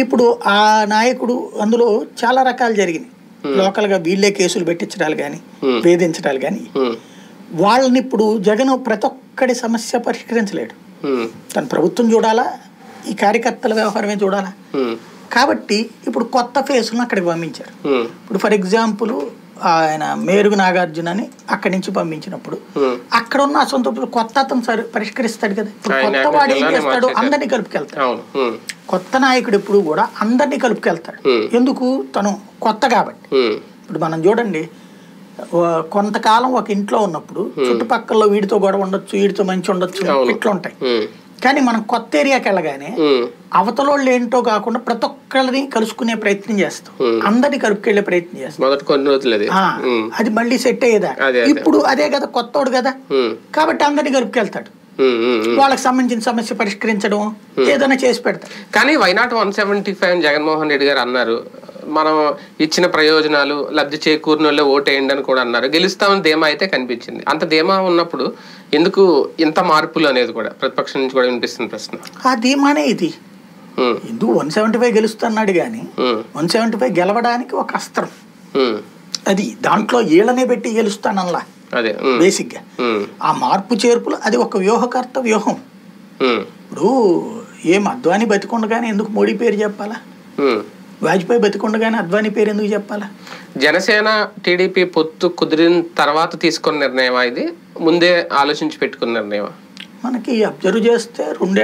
ఇప్పుడు ఆ నాయకుడు అందులో చాలా రకాలు జరిగినాయి. లోకల్గా వీళ్ళే కేసులు పెట్టించడాలు కానీ వేధించడాలు కానీ వాళ్ళని ఇప్పుడు జగన్ ప్రతి ఒక్కడి సమస్య పరిష్కరించలేడు. తన ప్రభుత్వం చూడాలా, ఈ కార్యకర్తల వ్యవహారమే చూడాలా. కాబట్టి ఇప్పుడు కొత్త ఫేసులను అక్కడికి పంపించారు. ఇప్పుడు ఫర్ ఎగ్జాంపుల్ ఆయన మేరుగు నాగార్జున అని అక్కడి నుంచి పంపించినప్పుడు అక్కడ ఉన్న అసంతృప్తులు కొత్త అతను పరిష్కరిస్తాడు కదా. ఇప్పుడు కొత్త వాడు ఏం చేస్తాడు, అందరినీ కలుపుకెళ్తాడు. కొత్త నాయకుడు ఎప్పుడు కూడా అందరినీ కలుపుకెళ్తాడు. ఎందుకు, తను కొత్త కాబట్టి. ఇప్పుడు మనం చూడండి, కొంతకాలం ఒక ఇంట్లో ఉన్నప్పుడు చుట్టుపక్కల వీడితో గొడవ ఉండొచ్చు, వీడితో మంచి ఉండొచ్చు, ఇట్లా ఉంటాయి. కానీ మనం కొత్త ఏరియాకి వెళ్ళగానే అవతలోళ్ళు ఏంటో కాకుండా ప్రతి ఒక్కరిని కలుసుకునే ప్రయత్నం చేస్తాం, అందరినీ కలుపుకెళ్లే ప్రయత్నం చేస్తాం. అది మళ్ళీ సెట్ అయ్యేదా. ఇప్పుడు అదే కదా, కొత్తోడు కదా, కాబట్టి అందరినీ కలుపుకెళ్తాడు. వాళ్ళకి సంబంధించిన సమస్య పరిష్కరించడం ఏదైనా చేసి పెడతారు. కానీ వైనాట్ 175 జగన్మోహన్ రెడ్డి గారు అన్నారు, మనం ఇచ్చిన ప్రయోజనాలు లబ్ధి చేకూరిన వాళ్ళే ఓటేయండి అని కూడా అన్నారు. గెలుస్తామని ధీమా అయితే కనిపించింది. అంత ధీమా ఉన్నప్పుడు ఎందుకు ఇంత మార్పులు అనేది కూడా ప్రతిపక్షం నుంచి కూడా వినిపిస్తుంది ప్రశ్న. ఆ ధీమానే ఇది. ఎందుకు 175 గెలుస్తున్నాడు కానీ 175 గెలవడానికి ఒక అస్త్రం అది. దాంట్లో ఏళ్ళనే పెట్టి గెలుస్తానల్లా బేసిక్ గా. ఆ మార్పు చేర్పులు అది ఒక వ్యూహకర్త వ్యూహం. ఇప్పుడు ఏం అద్వానీ బతికొండగానే ఎందుకు మోడీ పేరు చెప్పాలా, వాజ్పేయి బతికొండగానే అద్వానీ పేరు ఎందుకు చెప్పాలా? జనసేన టీడీపీ పొత్తు కుదిరిన తర్వాత తీసుకున్న నిర్ణయం ఇది, ముందే ఆలోచించి పెట్టుకున్న నిర్ణయం. మనకి అబ్జర్వ్ చేస్తే 2